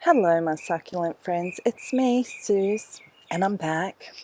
Hello my succulent friends, it's me, Suze, and I'm back.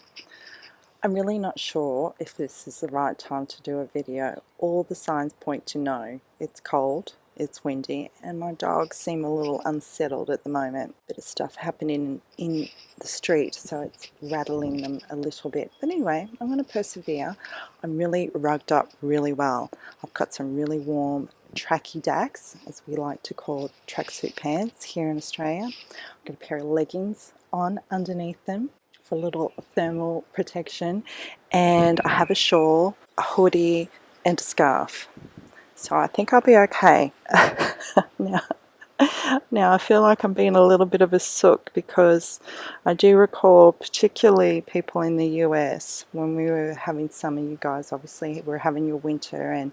I'm really not sure if this is the right time to do a video. All the signs point to no. It's cold, it's windy, and my dogs seem a little unsettled at the moment. Bit of stuff happening in the street, so it's rattling them a little bit. But anyway, I'm going to persevere. I'm really rugged up really well. I've got some really warm tracky dacks, as we like to call tracksuit pants here in Australia. I've got a pair of leggings on underneath them for a little thermal protection, and I have a shawl, a hoodie, and a scarf. So I think I'll be okay. Now I feel like I'm being a little bit of a sook because I do recall, particularly people in the US, when we were having summer, you guys obviously were having your winter, and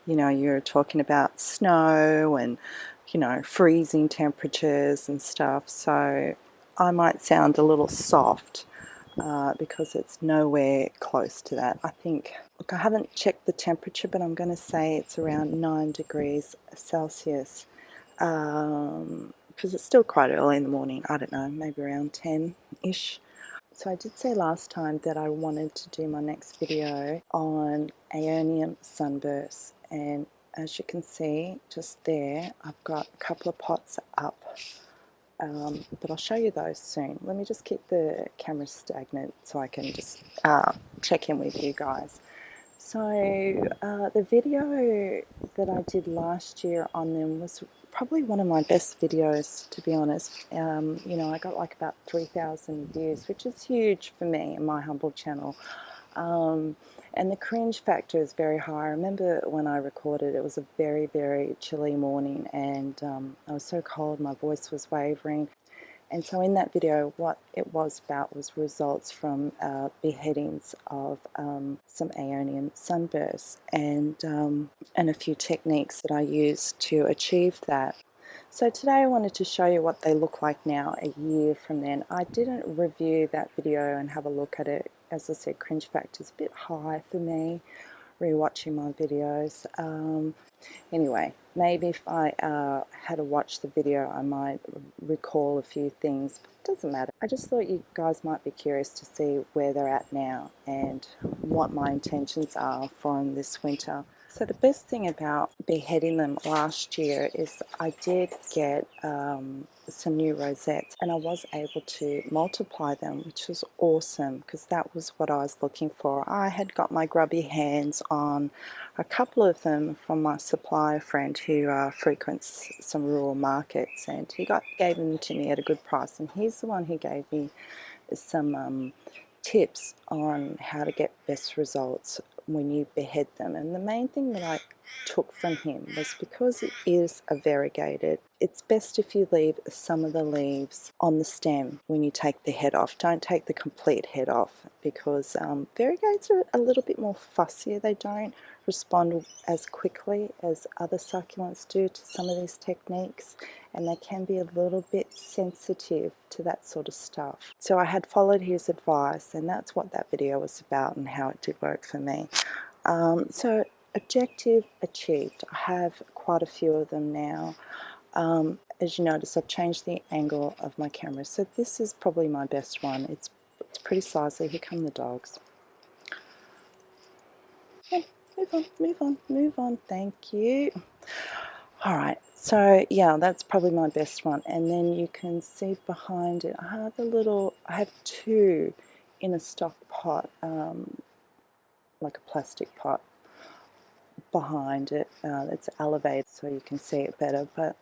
you're talking about snow and freezing temperatures and stuff. So I might sound a little soft because it's nowhere close to that. I think, look, I haven't checked the temperature, but I'm going to say it's around 9 degrees Celsius because it's still quite early in the morning. I don't know, maybe around 10-ish. So I did say last time that I wanted to do my next video on Aeonium Sunbursts, and as you can see just there, I've got a couple of pots up. But I'll show you those soon. Let me just keep the camera stagnant so I can just check in with you guys. So the video that I did last year on them was probably one of my best videos, to be honest. I got like about 3,000 views, which is huge for me and my humble channel. And the cringe factor is very high. I remember when I recorded, it was a very, very chilly morning, and I was so cold, my voice was wavering. And so in that video, what it was about was results from beheadings of some Aeonium sunbursts, and a few techniques that I used to achieve that. So today I wanted to show you what they look like now a year from then. I didn't review that video and have a look at it. As I said, cringe factor is a bit high for me rewatching my videos. Anyway, maybe if I had to watch the video, I might recall a few things, but it doesn't matter. I just thought you guys might be curious to see where they're at now and what my intentions are for them this winter. So the best thing about beheading them last year is I did get some new rosettes, and I was able to multiply them, which was awesome because that was what I was looking for. I had got my grubby hands on a couple of them from my supplier friend who frequents some rural markets, and he gave them to me at a good price, and he's the one who gave me some tips on how to get best results when you behead them. And the main thing that I took from him was, because it is a variegated, it's best if you leave some of the leaves on the stem when you take the head off. Don't take the complete head off, because variegates are a little bit more fussier. They don't respond as quickly as other succulents do to some of these techniques, and they can be a little bit sensitive to that sort of stuff. So I had followed his advice, and that's what that video was about and how it did work for me. So objective achieved. I have quite a few of them now. As you notice, I've changed the angle of my camera, so this is probably my best one. It's pretty sizely. Here come the dogs. Hey, move on, thank you. Alright, so yeah, that's probably my best one. And then you can see behind it, I have two in a stock pot, like a plastic pot behind it. It's elevated so you can see it better, but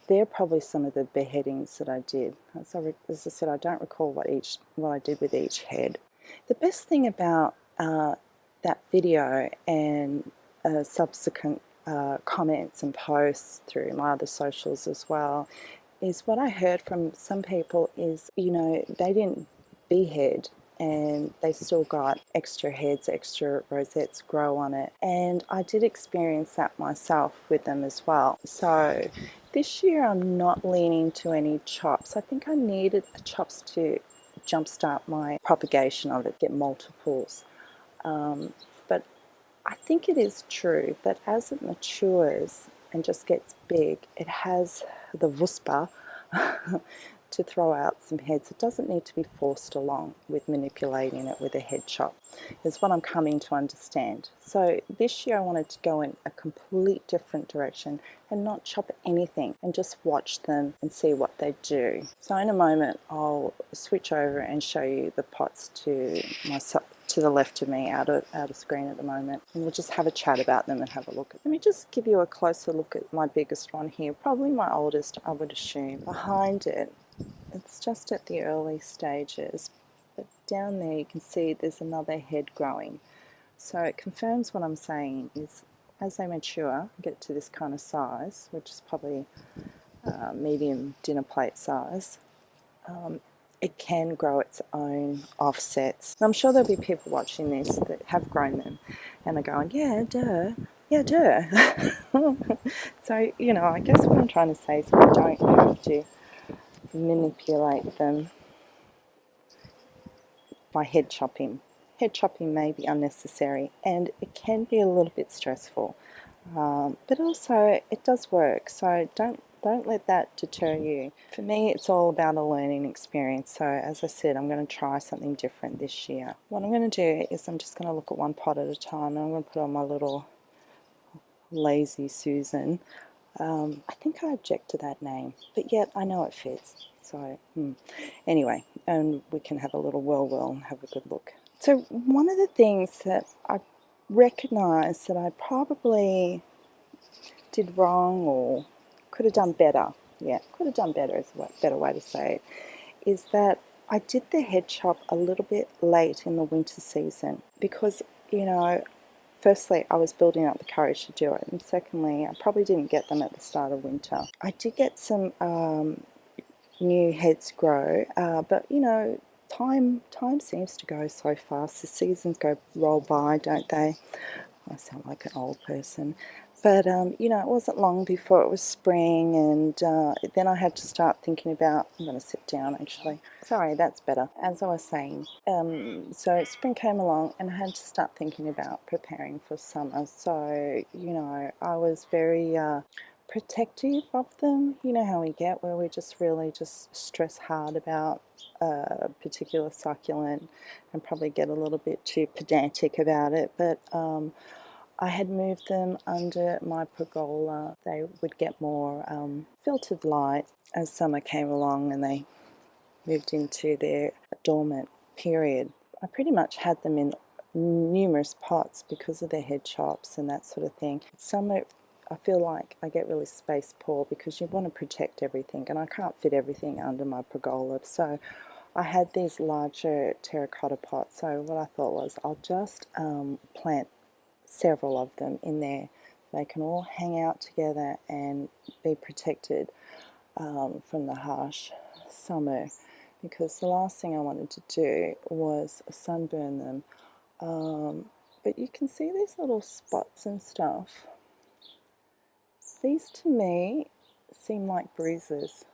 they're probably some of the beheadings that I did. As I said, I don't recall what I did with each head. The best thing about that video and subsequent comments and posts through my other socials as well is, what I heard from some people is, they didn't behead and they still got extra heads, extra rosettes grow on it. And I did experience that myself with them as well. So this year I'm not leaning to any chops. I think I needed the chops to jumpstart my propagation of it, get multiples. But I think it is true that as it matures, and just gets big, it has the vuspa to throw out some heads. It doesn't need to be forced along with manipulating it with a head chop, is what I'm coming to understand. So this year I wanted to go in a complete different direction and not chop anything and just watch them and see what they do. So in a moment I'll switch over and show you the pots to the left of me, out of screen at the moment, and we'll just have a chat about them and have a look. Let me just give you a closer look at my biggest one here, probably my oldest, I would assume. Behind it, it's just at the early stages, but down there you can see there's another head growing. So it confirms what I'm saying is, as they mature, get to this kind of size, which is probably medium dinner plate size, it can grow its own offsets. And I'm sure there'll be people watching this that have grown them and are going, yeah, duh. So, you know, I guess what I'm trying to say is we don't have to manipulate them by head chopping. Head chopping may be unnecessary and it can be a little bit stressful, but also it does work, so don't let that deter you. For me, it's all about a learning experience. So as I said, I'm going to try something different this year. What I'm going to do is I'm just going to look at one pot at a time, and I'm going to put on my little Lazy Susan. I think I object to that name, but yet I know it fits. So anyway, and we can have a little whirl and have a good look. So one of the things that I recognise that I probably did wrong or could have done better, could have done better is a better way to say it, is that I did the head chop a little bit late in the winter season because, you know, firstly, I was building up the courage to do it, and secondly, I probably didn't get them at the start of winter. I did get some new heads grow, but you know, time seems to go so fast. The seasons roll by, don't they? I sound like an old person. But, you know, it wasn't long before it was spring, and then I had to start thinking about, I'm going to sit down actually. Sorry, that's better. As I was saying, so spring came along and I had to start thinking about preparing for summer. So, you know, I was very protective of them. You know how we get, where we just really just stress hard about a particular succulent and probably get a little bit too pedantic about it. But I had moved them under my pergola. They would get more filtered light as summer came along and they moved into their dormant period. I pretty much had them in numerous pots because of their head chops and that sort of thing. Summer, I feel like I get really space poor because you want to protect everything, and I can't fit everything under my pergola. So I had these larger terracotta pots. So what I thought was I'll just plant several of them in there. They can all hang out together and be protected from the harsh summer, because the last thing I wanted to do was sunburn them. But you can see these little spots and stuff. These to me seem like bruises.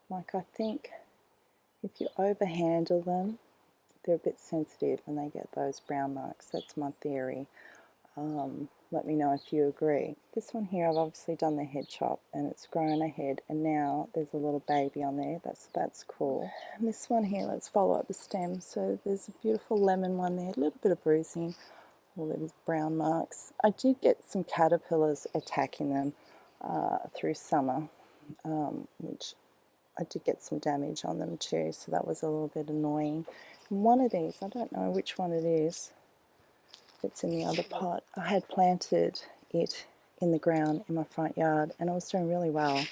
Like, I think if you overhandle them, they're a bit sensitive and they get those brown marks. That's my theory. Let me know if you agree. This one here, I've obviously done the head chop and it's grown ahead, and now there's a little baby on there. That's cool. And this one here, let's follow up the stem. So there's a beautiful lemon one there, a little bit of bruising, all these brown marks. I did get some caterpillars attacking them through summer, which I did get some damage on them too, so that was a little bit annoying. And one of these, I don't know which one it is, it's in the other pot. I had planted it in the ground in my front yard and I was doing really well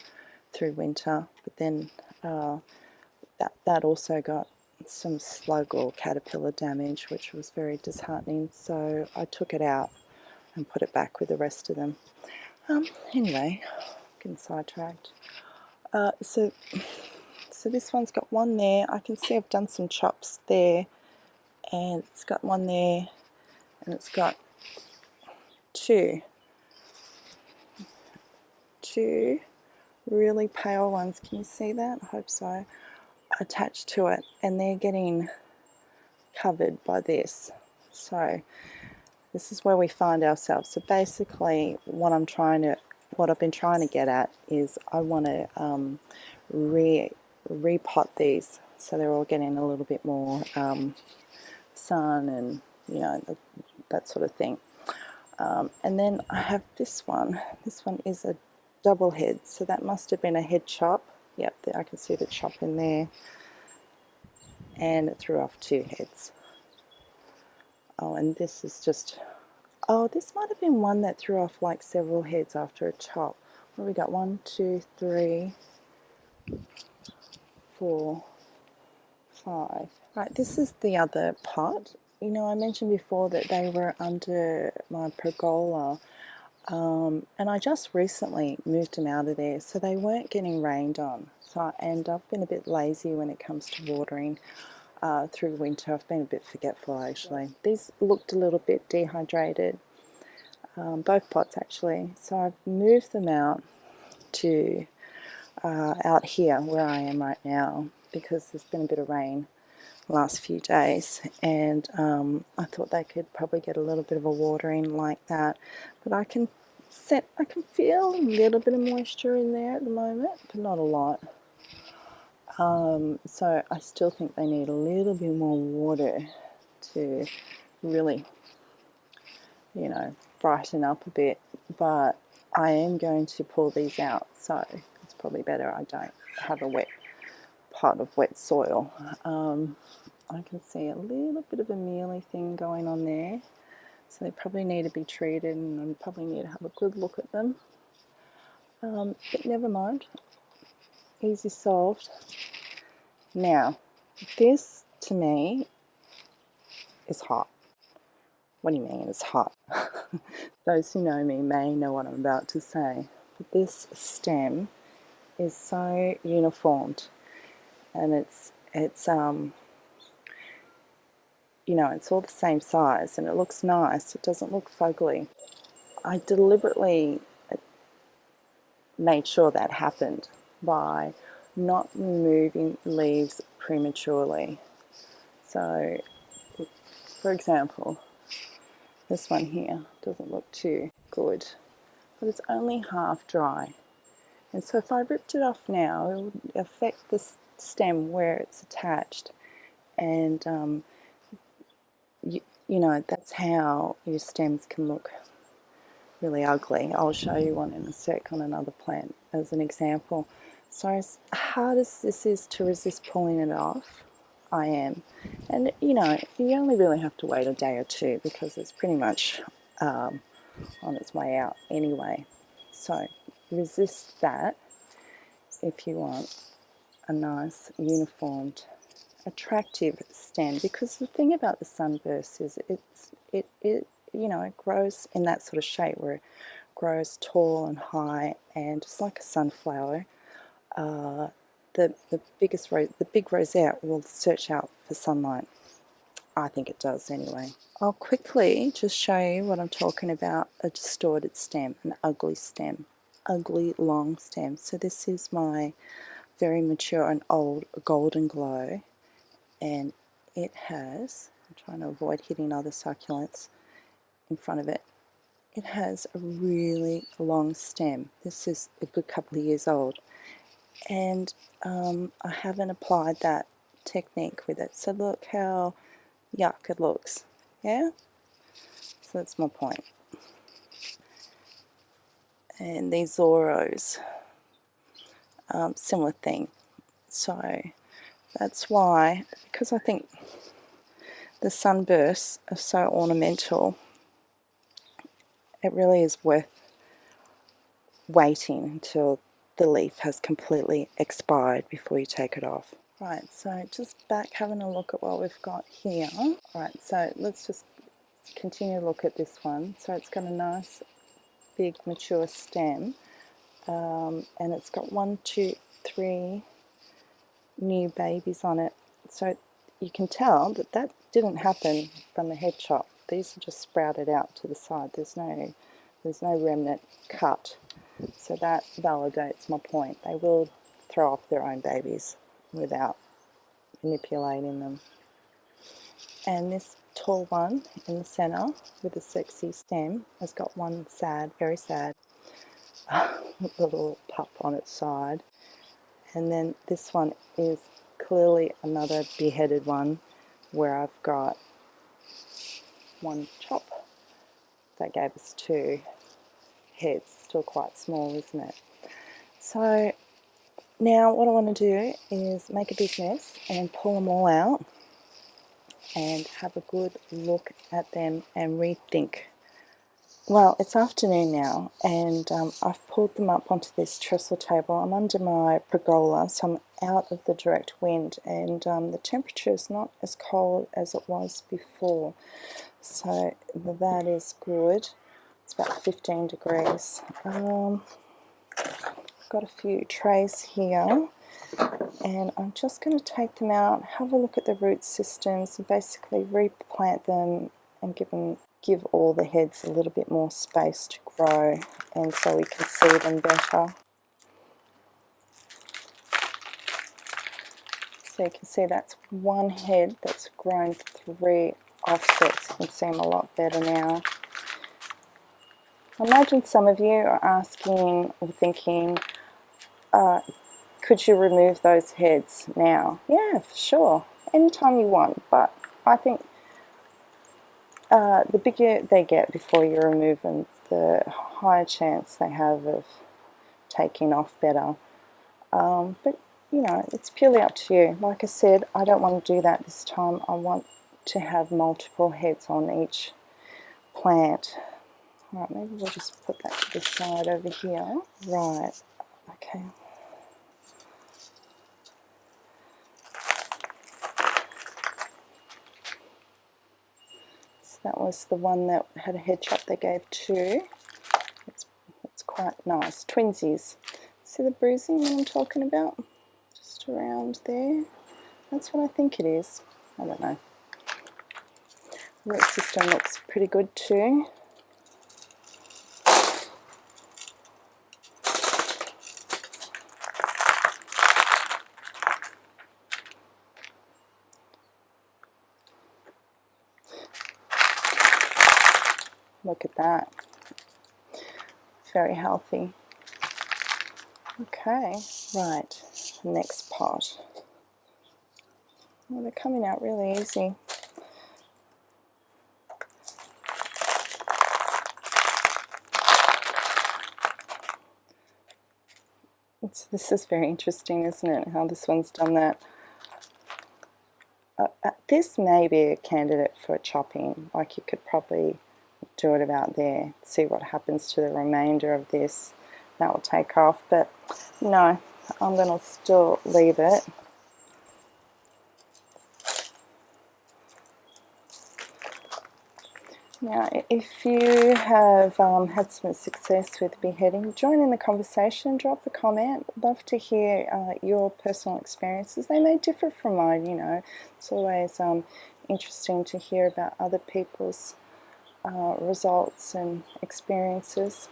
through winter, but then that also got some slug or caterpillar damage, which was very disheartening, so I took it out and put it back with the rest of them. Anyway, getting sidetracked. So this one's got one there. I can see I've done some chops there, and it's got one there, and it's got two really pale ones. Can you see that? I hope so. Attached to it, and they're getting covered by this. So this is where we find ourselves. So basically what I'm trying to what I've been trying to get at is I want to repot these so they're all getting a little bit more sun and that sort of thing. And then I have this one. This one is a double head, so that must have been a head chop. Yep, I can see the chop in there, and it threw off 2 heads. Oh, and this is just, oh, this might have been one that threw off like several heads after a chop. What have we got? 1, 2, 3, 4, 5. Right, this is the other pot. You know, I mentioned before that they were under my pergola, and I just recently moved them out of there, so they weren't getting rained on. And I've been a bit lazy when it comes to watering through winter. I've been a bit forgetful actually. These looked a little bit dehydrated, both pots actually. So I've moved them out to out here where I am right now because there's been a bit of rain last few days, and I thought they could probably get a little bit of a watering like that, but I can feel a little bit of moisture in there at the moment, but not a lot. So I still think they need a little bit more water to really, brighten up a bit, but I am going to pull these out, so it's probably better I don't have a wet pot of wet soil. I can see a little bit of a mealy thing going on there, so they probably need to be treated, and I probably need to have a good look at them. But never mind, easy solved. Now, this to me is hot. What do you mean it's hot? Those who know me may know what I'm about to say, but this stem is so uniformed, and it's it's all the same size, and it looks nice. It doesn't look fugly. I deliberately made sure that happened by not removing leaves prematurely. So, for example, this one here doesn't look too good, but it's only half dry. And so if I ripped it off now, it would affect the stem where it's attached. And, that's how your stems can look really ugly. I'll show you one in a sec on another plant as an example. So as hard as this is to resist pulling it off, I am. And you only really have to wait a day or two because it's pretty much on its way out anyway. So resist that if you want a nice, uniformed, attractive stem, because the thing about the sunburst is it grows in that sort of shape where it grows tall and high, and just like a sunflower, the big rosette will search out for sunlight. I think it does anyway. I'll quickly just show you what I'm talking about: a distorted stem, an ugly stem, ugly long stem. So this is my very mature and old golden glow, and it has, I'm trying to avoid hitting other succulents in front of it, it has a really long stem. This is a good couple of years old, and I haven't applied that technique with it. So look how yuck it looks. Yeah? So that's my point. And these Zoros, similar thing. So that's why, because I think the sunbursts are so ornamental, it really is worth waiting until the leaf has completely expired before you take it off. Right, so just back having a look at what we've got here. Right, so let's just continue to look at this one. So it's got a nice big mature stem, and it's got 1, 2, 3 new babies on it. So you can tell that that didn't happen from the head chop. These are just sprouted out to the side. There's no remnant cut. So that validates my point. They will throw off their own babies without manipulating them. And this tall one in the center with a sexy stem has got one sad, very sad little pup on its side. And then this one is clearly another beheaded one where I've got one chop that gave us two heads. Still quite small, isn't it? So now what I want to do is make a big mess and pull them all out and have a good look at them and rethink. Well, it's afternoon now, and I've pulled them up onto this trestle table. I'm under my pergola, so I'm out of the direct wind, and the temperature is not as cold as it was before, so that is good. It's about 15 degrees. I've got a few trays here, and I'm just going to take them out, have a look at the root systems, and basically replant them and give all the heads a little bit more space to grow, and so we can see them better. So you can see that's one head that's grown 3 offsets. You can see them a lot better now. I imagine some of you are asking or thinking, could you remove those heads now? Yeah, for sure, anytime you want, but I think the bigger they get before you remove them, the higher chance they have of taking off better. But you know, it's purely up to you. Like I said, I don't want to do that this time. I want to have multiple heads on each plant. Right, maybe we'll just put that to the side over here. Right, okay. So that was the one that had a head chop. They gave 2. It's quite nice. Twinsies. See the bruising that I'm talking about? Just around there. That's what I think it is. I don't know. Root system looks pretty good too. Look at that. Very healthy. Okay, right, next pot. Well, they're coming out really easy. This is very interesting, isn't it, how this one's done that. This may be a candidate for chopping. Like, you could probably do it about there, see what happens to the remainder of this. That will take off, but no, I'm going to still leave it. Now, if you have had some success with beheading, join in the conversation, drop a comment. Love to hear your personal experiences. They may differ from mine, you know. It's always interesting to hear about other people's results and experiences.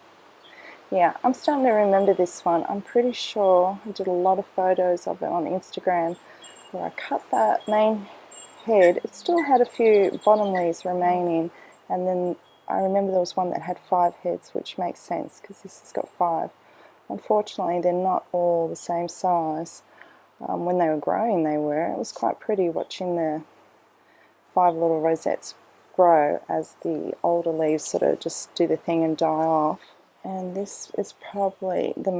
Yeah, I'm starting to remember this one. I'm pretty sure I did a lot of photos of it on Instagram where I cut that main head. It still had a few bottom leaves remaining, and then I remember there was one that had 5 heads, which makes sense because this has got 5. Unfortunately, they're not all the same size. When they were growing, they were. It was quite pretty watching the 5 little rosettes grow as the older leaves sort of just do the thing and die off. And this is probably the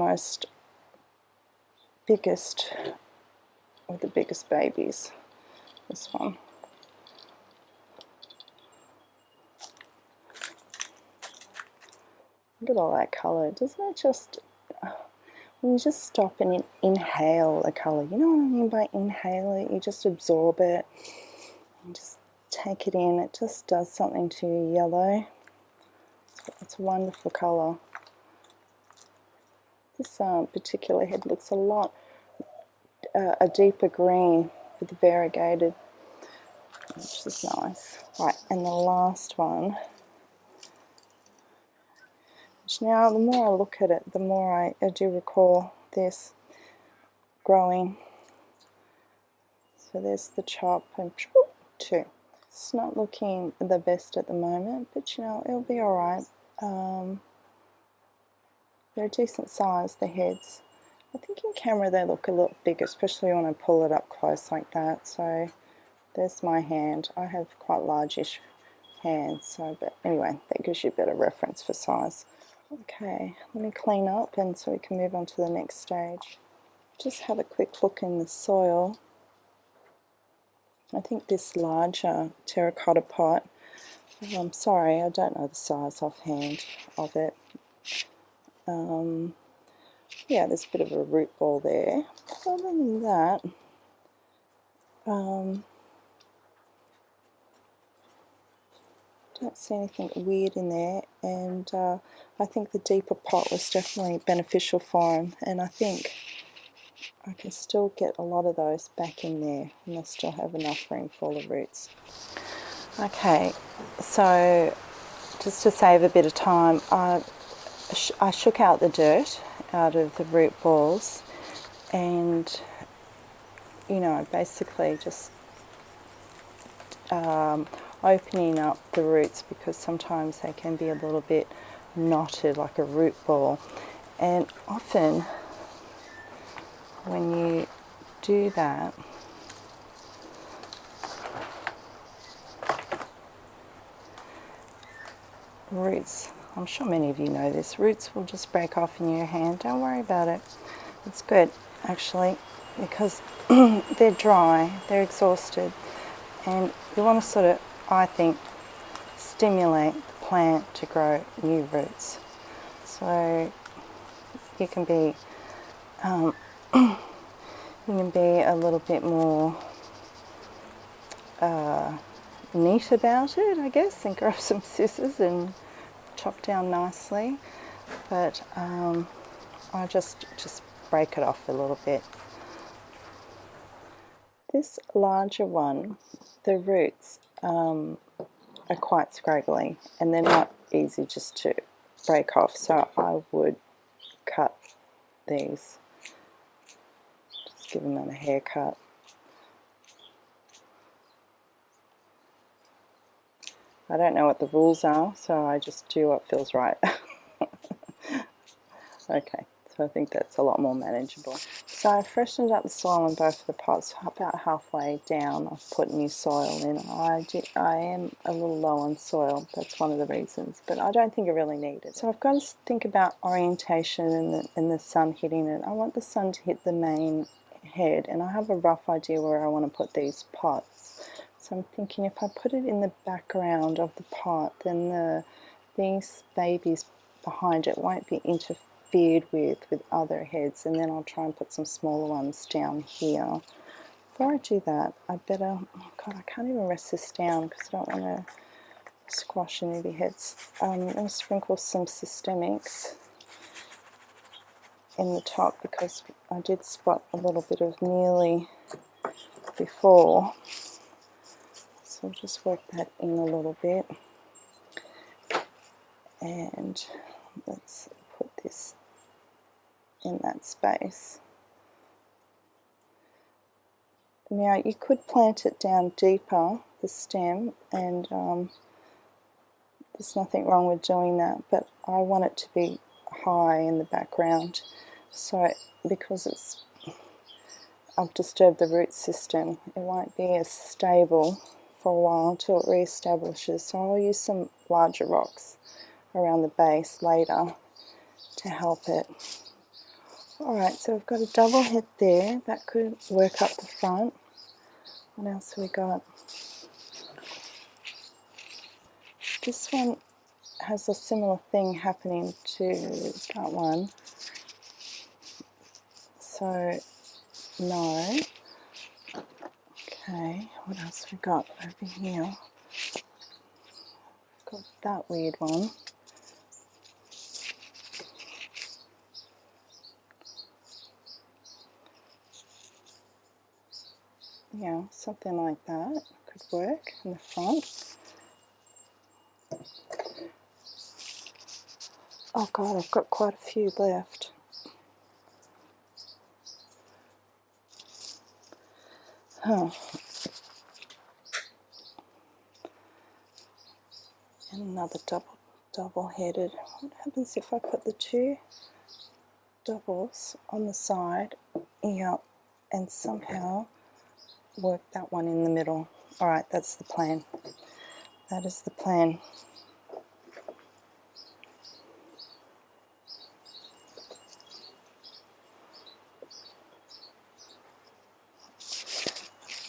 biggest of the biggest babies, this one. Look at all that colour. Doesn't it just, when you just stop and inhale the colour, you know what I mean by inhale it? You just absorb it and just take it in. It just does something to your yellow. It's a wonderful colour. This particular head looks a lot a deeper green with variegated, which is nice. Right, and the last one. Now, the more I look at it, the more I do recall this growing. So there's the chop and 2. It's not looking the best at the moment, but you know, it'll be alright. They're a decent size, the heads. I think in camera they look a little big, especially when I pull it up close like that. So there's my hand. I have quite largish hands, so but anyway, that gives you a better reference for size. Okay, let me clean up and so we can move on to the next stage. Just have a quick look in the soil. I think this larger terracotta pot, I'm sorry, I don't know the size offhand of it. Yeah, there's a bit of a root ball there. Other than that, don't see anything weird in there, and I think the deeper pot was definitely beneficial for him, and I think I can still get a lot of those back in there, and I still have enough room for the roots. Okay, so just to save a bit of time, I shook out the dirt out of the root balls, and you know, basically just opening up the roots, because sometimes they can be a little bit knotted like a root ball, and often when you do that, roots, I'm sure many of you know this, roots will just break off in your hand. Don't worry about it. It's good actually, because they're dry, they're exhausted, and you want to sort of, I think, stimulate the plant to grow new roots. So you can be a little bit more neat about it, I guess, and grab some scissors and chop down nicely. But I just break it off a little bit. This larger one, the roots are quite scraggly and they're not easy just to break off, so I would cut these, just give them a haircut. I don't know what the rules are, so I just do what feels right. Okay, so I think that's a lot more manageable. So I freshened up the soil in both of the pots. About halfway down I've put new soil in. I am a little low on soil, that's one of the reasons, but I don't think I really need it. So I've got to think about orientation and the sun hitting it. I want the sun to hit the main head, and I have a rough idea where I want to put these pots. So I'm thinking if I put it in the background of the pot, then these babies behind it won't be interfered with other heads, and then I'll try and put some smaller ones down here. Before I do that, I better, oh God, I can't even rest this down because I don't want to squash any of the heads. I'm going to sprinkle some systemics in the top because I did spot a little bit of Mealy before. So I'll just work that in a little bit, and let's put this in that space. Now you could plant it down deeper, the stem, and there's nothing wrong with doing that, but I want it to be high in the background, so because I've disturbed the root system, it won't be as stable for a while until it re-establishes. So I'll use some larger rocks around the base later to help it. Alright, so we've got a double head there, that could work up the front. What else have we got? This one has a similar thing happening to that one. So, no. Okay, what else have we got over here? Got that weird one. Yeah, something like that could work in the front. Oh God, I've got quite a few left. Huh. And another double-headed. What happens if I put the two doubles on the side, yeah, and somehow work that one in the middle. All right, that's the plan. That is the plan.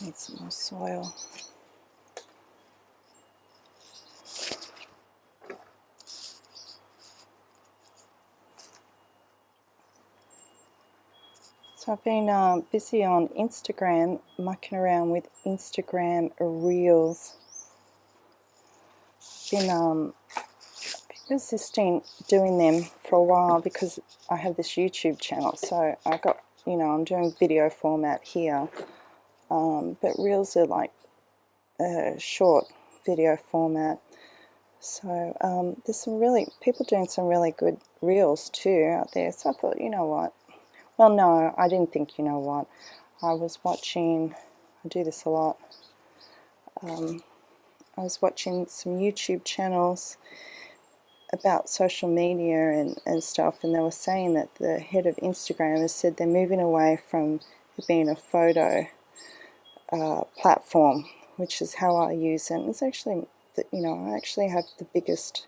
Need some more soil. So I've been busy on Instagram, mucking around with Instagram Reels. Been resisting doing them for a while because I have this YouTube channel. So I got, I'm doing video format here, but Reels are like a short video format. So there's some really people doing some really good Reels too out there. So I thought, you know what? Well, no, I didn't think, you know what. I was watching, I do this a lot, I was watching some YouTube channels about social media and stuff, and they were saying that the head of Instagram has said they're moving away from it being a photo platform, which is how I use it. And it's actually, I actually have the biggest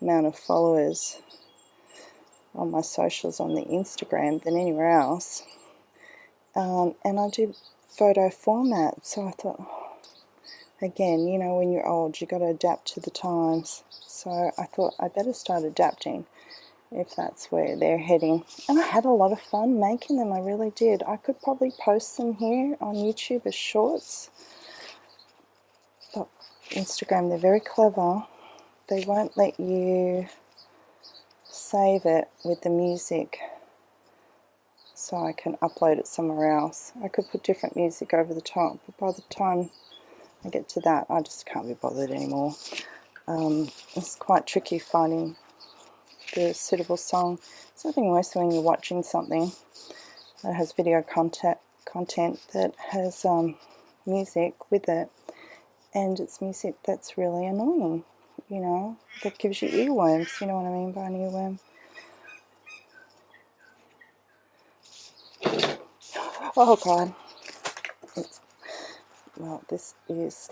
amount of followers on my socials on the Instagram than anywhere else. And I do photo format, so I thought, again, when you're old, you've got to adapt to the times. So I thought I better start adapting if that's where they're heading. And I had a lot of fun making them, I really did. I could probably post them here on YouTube as shorts. But Instagram, they're very clever. They won't let you save it with the music, so I can upload it somewhere else. I could put different music over the top, but by the time I get to that, I just can't be bothered anymore. It's quite tricky finding the suitable song. It's nothing worse when you're watching something that has video content that has music with it, and it's music that's really annoying, that gives you earworms. You know what I mean by an earworm? Oh God. Well, this is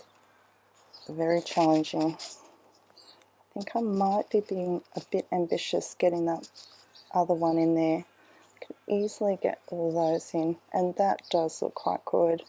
very challenging. I think I might be being a bit ambitious getting that other one in there. I can easily get all those in, and that does look quite good.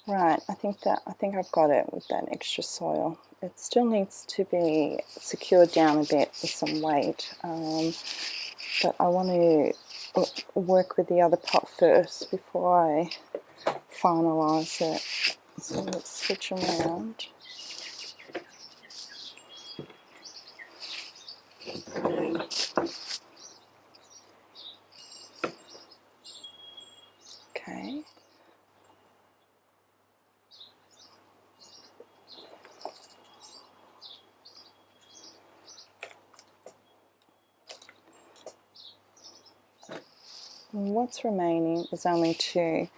Right, I think I've got it with that extra soil. It still needs to be secured down a bit with some weight, but I want to work with the other pot first before I finalise it. So let's switch them around. Okay. And what's remaining is only two,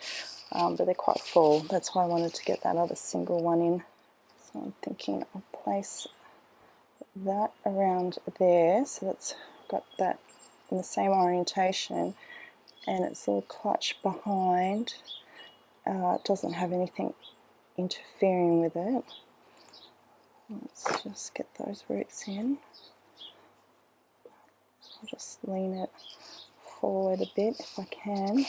but they're quite full. That's why I wanted to get that other single one in. So I'm thinking I'll place that around there, so that's got that in the same orientation, and its little clutch behind doesn't have anything interfering with it. Let's just get those roots in. I'll just lean it forward a bit if I can.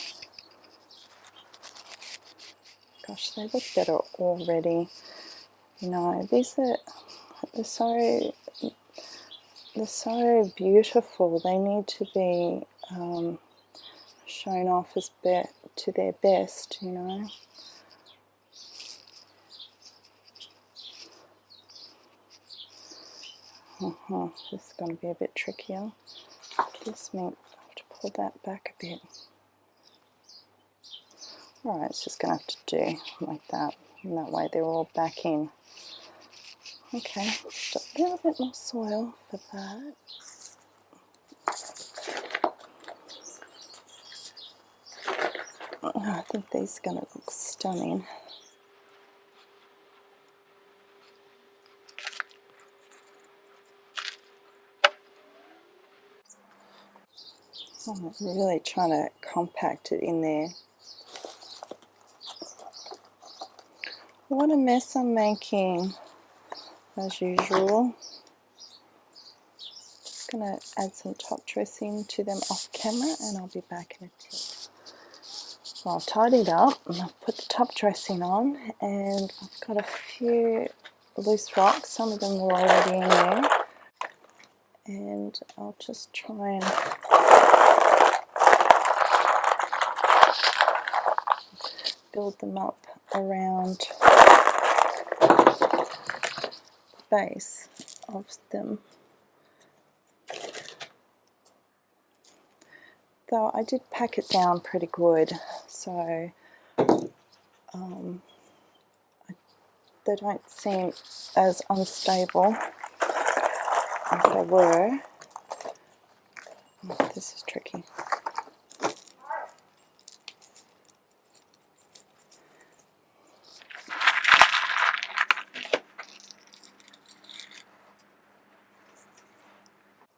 Gosh, they look better already. These are they're so beautiful. They need to be shown off as to their best. This is going to be a bit trickier. This means I have to pull that back a bit. Alright, it's just going to have to do like that, and that way they're all back in. Okay, just a little bit more soil for that. I think these are going to look stunning. I'm really trying to compact it in there. What a mess I'm making, as usual. Just going to add some top dressing to them off camera, and I'll be back in a tick. So I've tidied up and I've put the top dressing on, and I've got a few loose rocks. Some of them were already in there, and I'll just try and build them up around the base of them. Though I did pack it down pretty good, so they don't seem as unstable as they were. Oh, this is tricky.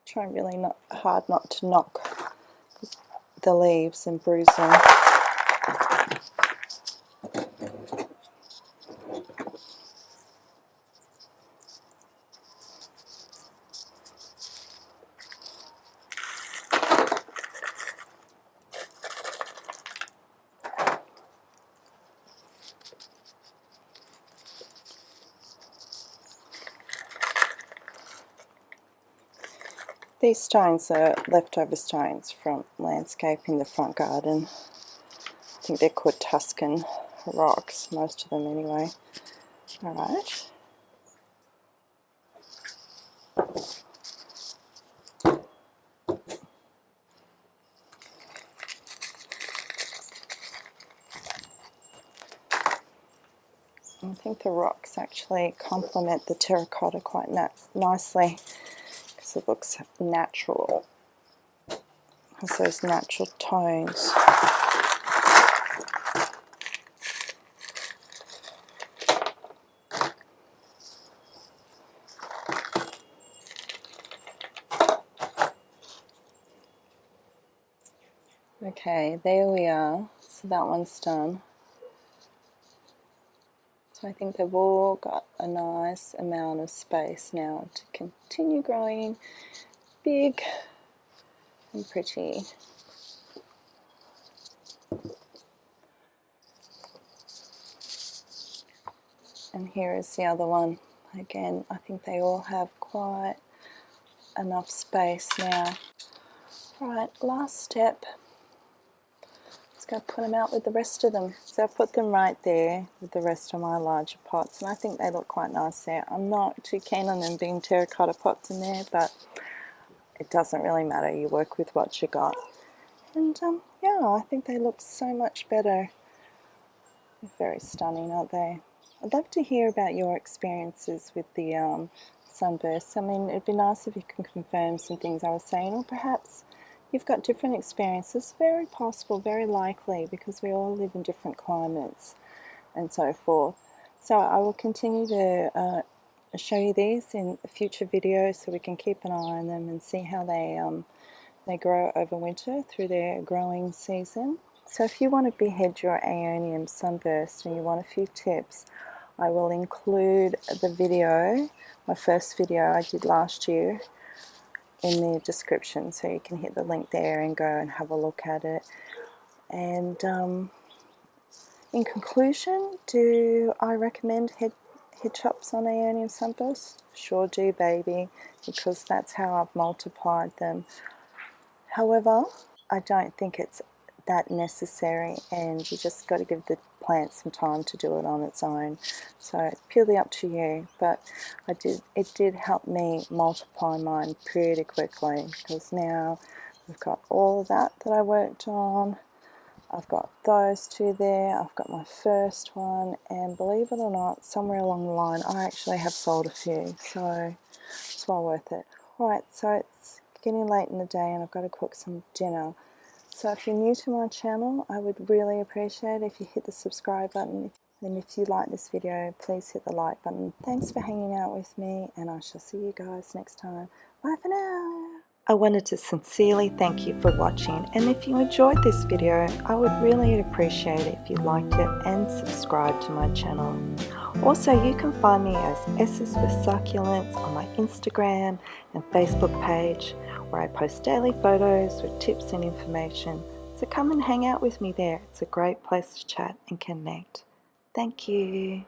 Try really hard not to knock the leaves and bruise them. These stones are leftover stones from landscaping the front garden. I think they're called Tuscan rocks, most of them anyway. Alright. I think the rocks actually complement the terracotta quite nicely, because it looks natural. It has those natural tones. Okay, there we are. So that one's done. So I think they've all got a nice amount of space now to continue growing big and pretty. And here is the other one. Again, I think they all have quite enough space now. Right, last step. Let's go put them out with the rest of them. So I put them right there with the rest of my larger pots, and I think they look quite nice there. I'm not too keen on them being terracotta pots in there, but it doesn't really matter. You work with what you got. And yeah, I think they look so much better. They're very stunning, aren't they? I'd love to hear about your experiences with the sunbursts. I mean, it'd be nice if you can confirm some things I was saying, or perhaps you've got different experiences. Very possible, very likely, because we all live in different climates and so forth. So I will continue to show you these in future videos, so we can keep an eye on them and see how they grow over winter through their growing season. So if you want to behead your Aeonium Sunburst and you want a few tips, I will include the video, my first video I did last year, in the description, so you can hit the link there and go and have a look at it. And in conclusion, do I recommend head chops on Aeonium Sunburst? Sure do, baby, because that's how I've multiplied them. However, I don't think it's that necessary, and you just got to give the plant some time to do it on its own. So it's purely up to you, but it did help me multiply mine pretty quickly, because now we've got all of that I worked on. I've got those two there, I've got my first one, and believe it or not, somewhere along the line I actually have sold a few, so it's well worth it. Alright, so it's getting late in the day and I've got to cook some dinner. So if you're new to my channel, I would really appreciate it if you hit the subscribe button, and if you like this video, please hit the like button. Thanks for hanging out with me, and I shall see you guys next time. Bye for now! I wanted to sincerely thank you for watching, and if you enjoyed this video, I would really appreciate it if you liked it and subscribed to my channel. Also, you can find me as sisforsucculents on my Instagram and Facebook page, where I post daily photos with tips and information. So come and hang out with me there. It's a great place to chat and connect. Thank you.